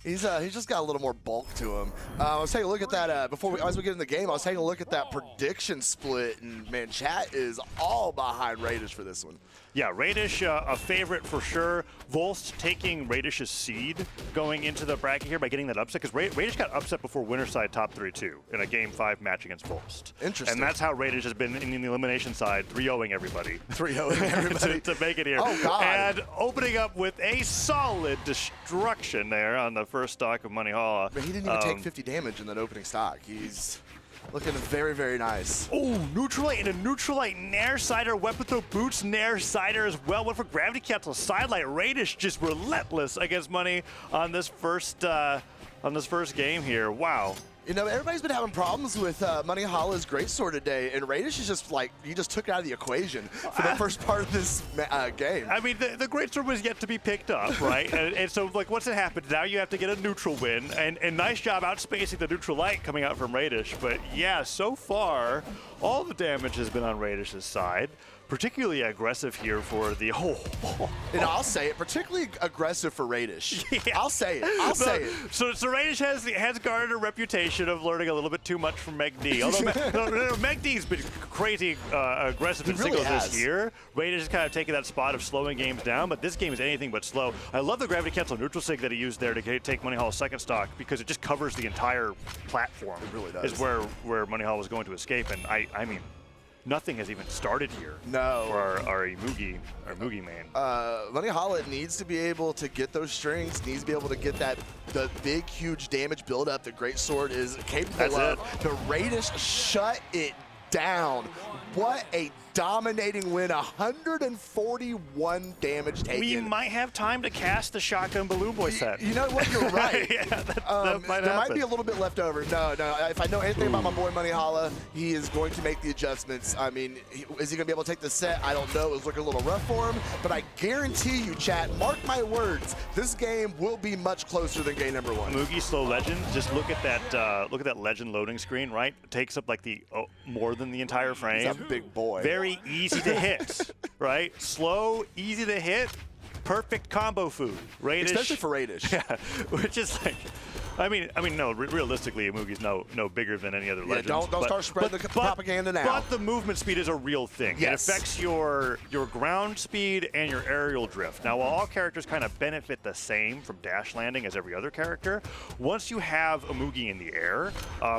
Yeah, he's just got a little more bulk to him. I was taking a look at that as we get in the game. I was taking a look at that prediction split, and man, chat is all behind Raydish for this one. Yeah, Raydish, a favorite for sure. Volst taking Raydish's seed going into the bracket here by getting that upset, because Raydish got upset before Winterside top 3-2 in a Game 5 match against Volst. Interesting. And that's how Raydish has been in the elimination side, 3-0ing everybody. 3-0ing everybody. to make it here. Oh, God. And opening up with a solid destruction there on the first stock of Monihalla. But he didn't even take 50 damage in that opening stock. He's looking very, very nice. Oh, Neutralite and a Neutralite Nair Sider. Weapon throw boots, Nair Sider as well. Went for Gravity Cancel. Sidelight. Raydish just relentless against Money on this first game here. Wow. You know, everybody's been having problems with Monihalla's Greatsword today, and Raydish is just like, you just took it out of the equation for the first part of this game. I mean, the Greatsword was yet to be picked up, right? and so, like, what's it happened? Now you have to get a neutral win, and nice job outspacing the neutral light coming out from Raydish. But yeah, so far, all the damage has been on Raydish's side. Particularly aggressive here for the And I'll say it, particularly aggressive for Raydish. Yeah. I'll say it. I'll say it. So Raydish has garnered a reputation of learning a little bit too much from McD. Although McD's been crazy aggressive in singles this year. Raydish has kind of taken that spot of slowing games down, but this game is anything but slow. I love the Gravity Cancel neutral sig that he used there to take Monihalla's second stock, because it just covers the entire platform. It really does. Is where Monihalla was going to escape, and I mean, nothing has even started here. No. For our Moogie main. Monihalla needs to be able to get those strings, needs to be able to get the big, huge damage buildup that Greatsword is capable of. The Raydish shut it down. What a dominating win, 141 damage taken. We might have time to cast the Shotgun Balloon Boy set. You know what, you're right. Yeah, that might there happen. might be a little bit left over. No, if I know anything about my boy Monihalla, he is going to make the adjustments. I mean, is he going to be able to take the set? I don't know. It was looking a little rough for him, but I guarantee you, chat, mark my words, this game will be much closer than game number 1. Moogie Slow Legend, just look at that Legend loading screen, right? It takes up like more than the entire frame. He's a big boy. Very easy to hit, right? Slow, easy to hit, perfect combo food. Raydish, especially for Raydish. Yeah, which is like, I mean, no. Realistically, Moogie's no bigger than any other legend. Don't start spreading the propaganda now. But the movement speed is a real thing. Yes. It affects your ground speed and your aerial drift. Now, while all characters kind of benefit the same from dash landing as every other character, once you have a Moogie in the air,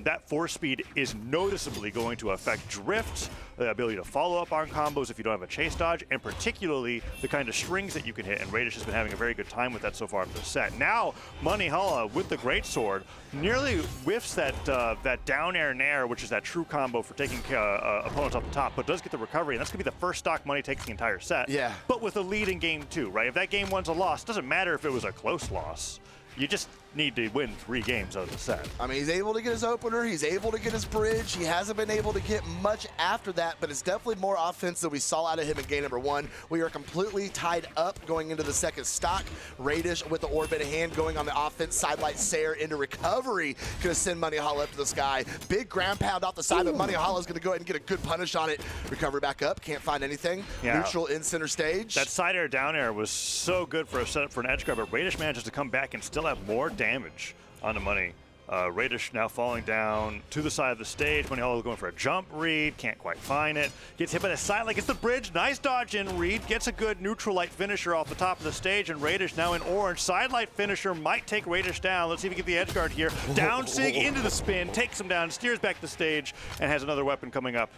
that force speed is noticeably going to affect drift, the ability to follow up on combos if you don't have a chase dodge, and particularly the kind of strings that you can hit. And Raydish has been having a very good time with that so far in the set. Now, Monihalla with the Greatsword nearly whiffs that down air nair, which is that true combo for taking opponents off the top, but does get the recovery, and that's going to be the first stock Money takes the entire set. Yeah. But with a lead in game 2, right? If that game 1's a loss, doesn't matter if it was a close loss. You just need to win 3 games out of the set. I mean, he's able to get his opener, he's able to get his bridge, he hasn't been able to get much after that, but it's definitely more offense than we saw out of him in game number 1. We are completely tied up going into the second stock. Raydish with the orb in hand going on the offense, sidelight Sayer into recovery, gonna send Monihalla up to the sky. Big ground pound off the side, but Monihalla's gonna go ahead and get a good punish on it. Recovery back up, can't find anything. Yeah. Neutral in center stage. That side air down air was so good for a setup for an edge guard, but Raydish manages to come back and still have more damage on the Money. Raydish now falling down to the side of the stage. Monihalla going for a jump read, can't quite find it. Gets hit by the sidelight, gets the bridge, nice dodge in read, gets a good neutral light finisher off the top of the stage, and Raydish now in orange. Sidelight finisher might take Raydish down. Let's see if we get the edge guard here. Down sig into the spin, takes him down, steers back the stage, and has another weapon coming up.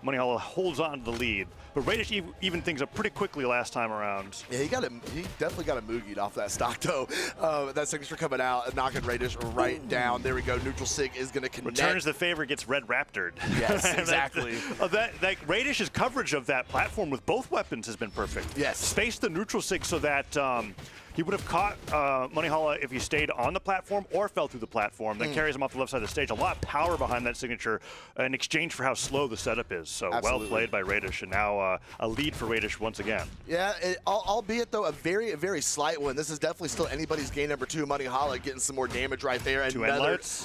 Monihalla holds on to the lead, but Raydish even things up pretty quickly last time around. Yeah, he definitely got a Moogied off that stock though. That signature coming out, knocking Raydish right down. There we go. Neutral sig is going to connect. Returns the favor, gets red raptored. Yes, exactly. that Raydish's coverage of that platform with both weapons has been perfect. Yes. Spaced the neutral sig so that he would have caught Monihalla if he stayed on the platform or fell through the platform. That carries him off the left side of the stage. A lot of power behind that signature in exchange for how slow the setup is. So absolutely. Well played by Raydish, and now a lead for Raydish once again. Yeah, albeit though a very slight one. This is definitely still anybody's game number 2. Monihalla getting some more damage right there.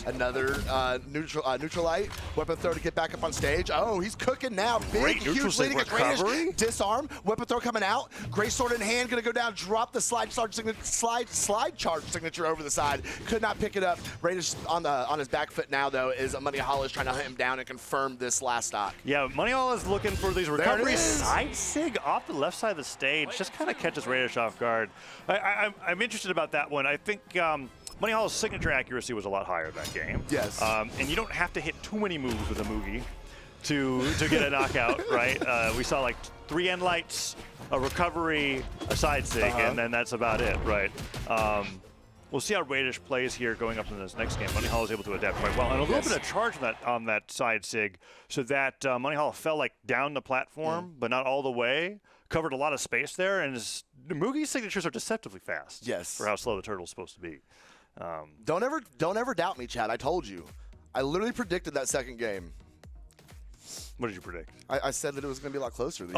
Another neutral light. Weapon throw to get back up on stage. Oh, he's cooking now. Big, huge lead against Raydish. Disarm. Weapon throw coming out. Greatsword in hand, gonna go down, drop the slide charge slide charge signature over the side. Could not pick it up. Raydish on his back foot now, though, is Monihalla is trying to hunt him down and confirm this last stock. Yeah, Monihalla is looking for these recoveries. Side sig off the left side of the stage. Just kind of catches Raydish off guard. I'm interested about that one. I think Monihalla's signature accuracy was a lot higher that game. Yes. And you don't have to hit too many moves with a Moogie to get a knockout, right? We saw like 3 end lights, a recovery, a side sig, and then that's about it, right? We'll see how Raydish plays here going up in this next game. Monihalla is able to adapt quite well. And a little bit of charge on that side sig, so that Monihalla fell like down the platform, but not all the way. Covered a lot of space there, and Moogie's signatures are deceptively fast. Yes. For how slow the turtle's supposed to be. Don't ever doubt me, Chad. I told you. I literally predicted that second game. What did you predict? I said that it was going to be a lot closer. Yeah.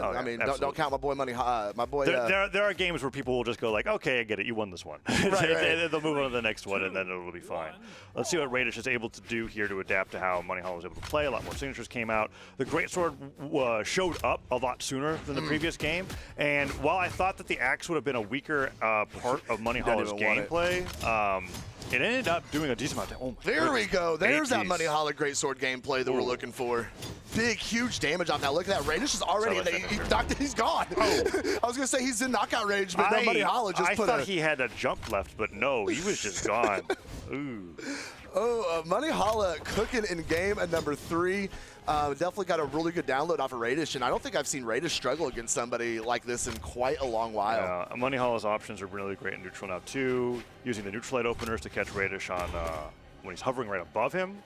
Oh, I mean, don't count my boy There are games where people will just go like, okay, I get it, you won this one. Right. They'll move on to the next one, and then it'll be fine. Let's see what Raydish is able to do here to adapt to how Monihalla was able to play. A lot more signatures came out. The Greatsword showed up a lot sooner than the previous game, and while I thought that the axe would have been a weaker part of Monihalla's gameplay, it ended up doing a decent amount of damage. There we go. There's that Monihalla Greatsword gameplay that we're looking for. Big, huge damage off that. Look at that. Raydish is already in the, he's gone. I was going to say he's in knockout range, but no, Monihalla just put I thought he had a jump left, but no, he was just gone. Ooh. Oh, Monihalla cooking in game at number 3. Definitely got a really good download off of Raydish, and I don't think I've seen Raydish struggle against somebody like this in quite a long while. Yeah, Monihalla's options are really great in neutral now too, using the neutral light openers to catch Raydish on when he's hovering right above him,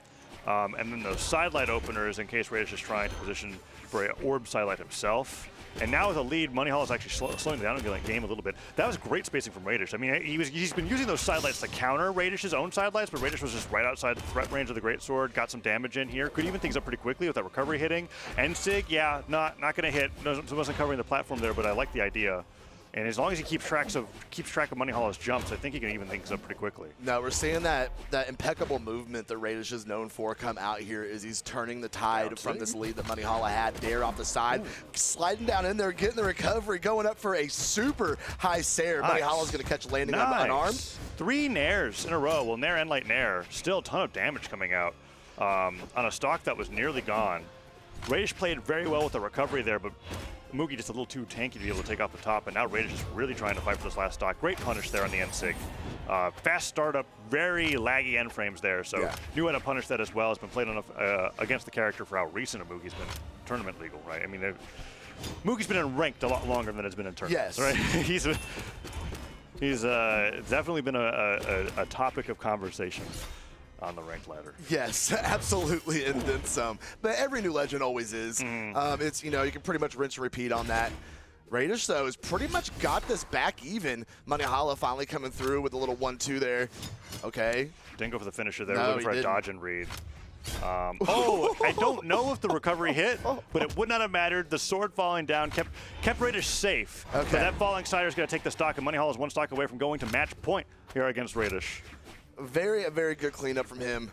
and then those side light openers in case Raydish is trying to position for an orb side light himself. And now with a lead, Monihalla's actually slowing down the game a little bit. That was great spacing from Raydish. I mean, he's been using those side lights to counter Raydish's own side lights, but Raydish was just right outside the threat range of the Greatsword, got some damage in here, could even things up pretty quickly with that recovery hitting. And Sig, yeah, not going to hit, wasn't covering the platform there, but I like the idea. And as long as he keeps track of Monihalla's jumps, I think he can even things up pretty quickly. No, we're seeing that impeccable movement that Raydish is known for come out here as he's turning the tide from this lead that Monihalla had there off the side. Sliding down in there, getting the recovery, going up for a super high Sair. Nice. Monihala's going to catch landing unarmed. 3 nairs in a row. Well, nair and light nair. Still a ton of damage coming out on a stock that was nearly gone. Raydish played very well with the recovery there, but Moogie just a little too tanky to be able to take off the top, and now Raydish is really trying to fight for this last stock. Great punish there on the end sig. Fast startup, very laggy end frames there, so knew how to punish that as well. It's been played enough against the character for how recent a Moogie's been tournament legal, right? I mean, Moogie's been in ranked a lot longer than it's been in tournaments, right? He's definitely been a topic of conversation on the ranked ladder. Yes, absolutely, and then some. But every new legend always is. It's, you can pretty much rinse and repeat on that. Raydish, though, has pretty much got this back even. Monihalla finally coming through with a little 1-2 there. Okay. Didn't go for the finisher there. Looking for a dodge and read. I don't know if the recovery hit, but it would not have mattered. The sword falling down kept Raydish safe. Okay. But that falling sider is going to take the stock, and Monihalla is 1 stock away from going to match point here against Raydish. A very good cleanup from him.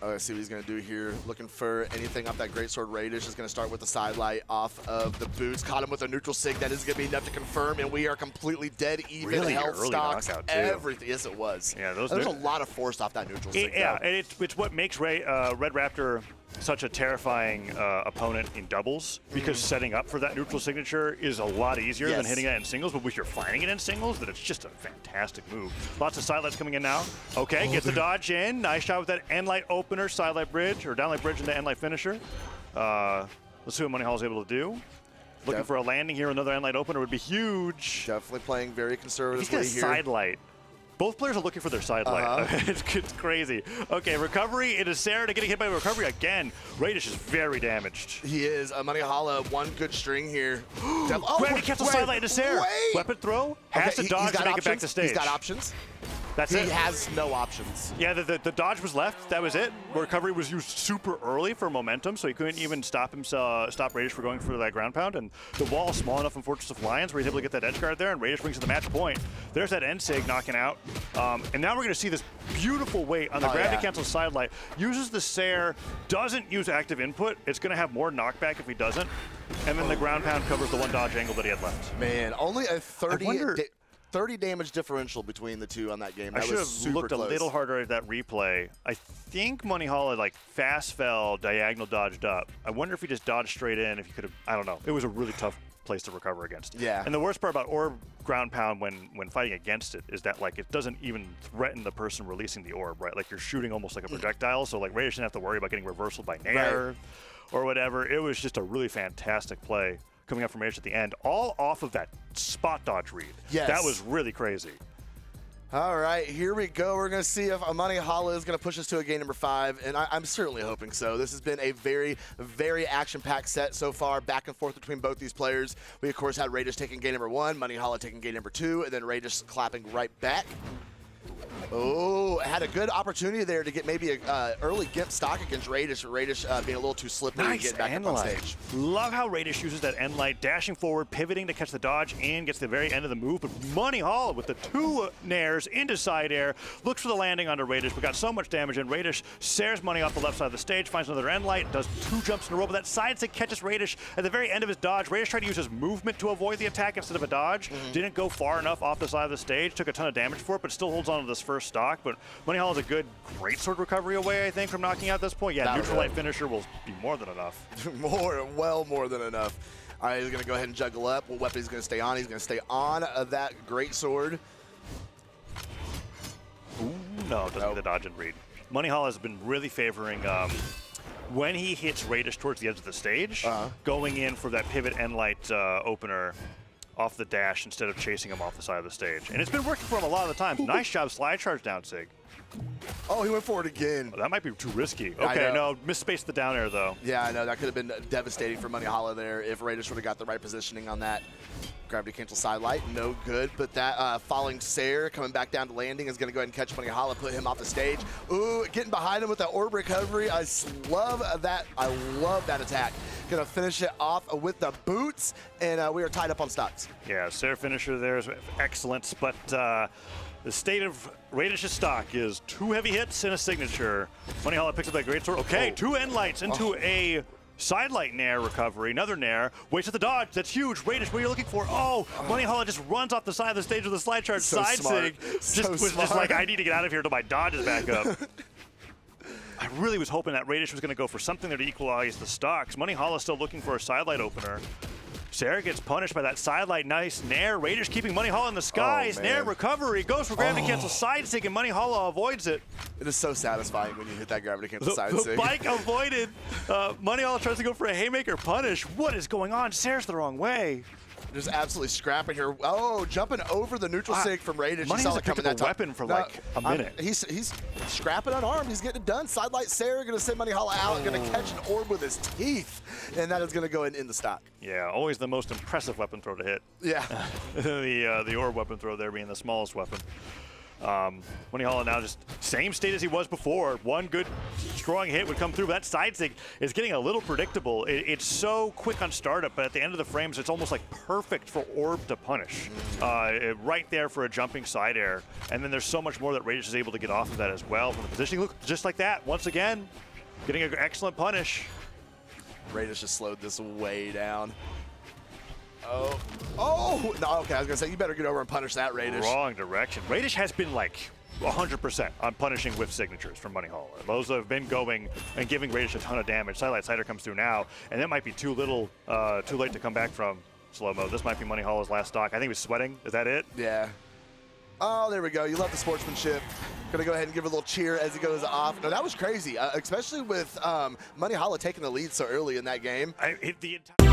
Let's see what he's going to do here. Looking for anything off that Greatsword. Raydish is going to start with the side light off of the boots. Caught him with a neutral sig. That is going to be enough to confirm, and we are completely dead even. Really health early stocks, knockout, too. everything. Yes, it was. Yeah, there's a lot of force off that neutral sig. Yeah, and it's what makes Red Raptor such a terrifying opponent in doubles, because setting up for that neutral signature is a lot easier than hitting it in singles, but if you're finding it in singles, then it's just a fantastic move. Lots of side lights coming in now. Okay, gets the dodge in. Nice shot with that end light opener, side light bridge, or down light bridge into end light finisher. Let's see what Monihalla is able to do. Looking for a landing here, another end light opener would be huge. Definitely playing very conservatively here. He's got a side light. Both players are looking for their side light. It's crazy. Okay, recovery. It is Sair to getting hit by recovery again. Raydish is very damaged. He is. Monihalla, 1 good string here. Gravity cancel side light into Sair. Weapon throw. Has to dodge to make it back to stage. He's got options. That's he it. has no options. Yeah, the dodge was left. That was it. Recovery was used super early for momentum, so he couldn't even stop Raydish from going for that ground pound. And the wall is small enough in Fortress of Lions where he's able to get that edge guard there, and Raydish brings to the match point. There's that end sig knocking out. And now we're going to see this beautiful weight on the gravity cancel sidelight. Uses the Sair, doesn't use active input. It's going to have more knockback if he doesn't. And then the ground pound covers the one dodge angle that he had left. Man, only a 30 damage differential between the two on that game. That I should have looked a little harder at that replay. I think Monihalla like fast fell, diagonal dodged up. I wonder if he just dodged straight in, if he could have, I don't know. It was a really tough place to recover against. Yeah. And the worst part about orb ground pound when fighting against it is that like it doesn't even threaten the person releasing the orb, right? Like you're shooting almost like a projectile, so like Raydish didn't have to worry about getting reversal by Nair or whatever. It was just a really fantastic play coming up from Raydish at the end, all off of that spot dodge read. Yes. That was really crazy. All right, here we go. We're going to see if Monihalla is going to push us to a game number 5, and I'm certainly hoping so. This has been a very, very action-packed set so far, back and forth between both these players. We, of course, had Raydish taking game number 1, Monihalla taking game number 2, and then Raydish clapping right back. Oh, had a good opportunity there to get maybe a early Gimp stock against Raydish. Raydish being a little too slippery and getting back up on stage. Love how Raydish uses that end light, dashing forward, pivoting to catch the dodge, and gets to the very end of the move. But Monihalla with the 2 nairs into side air, looks for the landing onto Raydish, but got so much damage, and Raydish Sairs Money off the left side of the stage, finds another end light, does 2 jumps in a row, but that side stick catches Raydish at the very end of his dodge. Raydish tried to use his movement to avoid the attack instead of a dodge. Didn't go far enough off the side of the stage, took a ton of damage for it, but still holds on to this first stock. But Monihalla is a good greatsword recovery away, I think, from knocking out this point. Yeah, neutral light finisher will be more than enough. Well more than enough. All right, he's going to go ahead and juggle up. What weapon he's going to stay on? He's going to stay on that greatsword. Ooh, no, doesn't get the dodge and read. Monihalla has been really favoring when he hits Raydish towards the edge of the stage, going in for that pivot end light opener off the dash instead of chasing him off the side of the stage. And it's been working for him a lot of the time. Nice job slide charge down, Sig. Oh, he went for it again. Oh, that might be too risky. Okay, no, misspaced the down air, though. Yeah, I know. That could have been devastating for Monihalla there if Raydish would have got the right positioning on that. Gravity cancel side light, no good. But that falling Sair coming back down to landing is going to go ahead and catch Monihalla, put him off the stage. Ooh, getting behind him with that orb recovery. I love that. I love that attack. Going to finish it off with the boots, and we are tied up on stocks. Yeah, Sair finisher there is excellent, but the state of Raydish's stock is 2 heavy hits and a signature. Monihalla picks up that greatsword. Okay, 2 end lights into a side light nair recovery. Another nair. Waits at the dodge. That's huge. Raydish, what are you looking for? Oh, Monihalla just runs off the side of the stage with a slide charge. So side sig. Just like, I need to get out of here until my dodge is back up. I really was hoping that Raydish was going to go for something there to equalize the stocks. Monihalla still looking for a side light opener. Sair gets punished by that side light. Nice nair. Raydish keeping Monihalla in the skies. Nair recovery. Goes for gravity cancel side sig, and Monihalla avoids it. It is so satisfying when you hit that gravity cancel side sig. The bike avoided. Monihalla tries to go for a haymaker punish. What is going on? Sair's the wrong way. Just absolutely scrapping here. Oh, jumping over the neutral sig from Raydish. Money hasn't picked up a weapon for like a minute. He's scrapping unarmed. He's getting it done. Side light Sair going to send Monihalla out. Going to catch an orb with his teeth. And that is going to go in the stock. Yeah, always the most impressive weapon throw to hit. Yeah. the orb weapon throw there being the smallest weapon. Monihalla now just same state as he was before. One good strong hit would come through, but that side sig is getting a little predictable. It's so quick on startup, but at the end of the frames, it's almost like perfect for orb to punish. Right there for a jumping side air. And then there's so much more that Raydish is able to get off of that as well from the positioning. Look, just like that, once again, getting an excellent punish. Raydish just slowed this way down. Oh, no, okay, I was gonna say, you better get over and punish that, Raydish. Wrong direction. Raydish has been like 100% on punishing whiff signatures from Monihalla. Those have been going and giving Raydish a ton of damage. Sidelight Cider comes through now, and that might be too late to come back from slow-mo. This might be Monihalla's last stock. I think he was sweating. Is that it? Yeah. Oh, there we go. You love the sportsmanship. Gonna go ahead and give a little cheer as he goes off. No, that was crazy, especially with Monihalla taking the lead so early in that game. The entire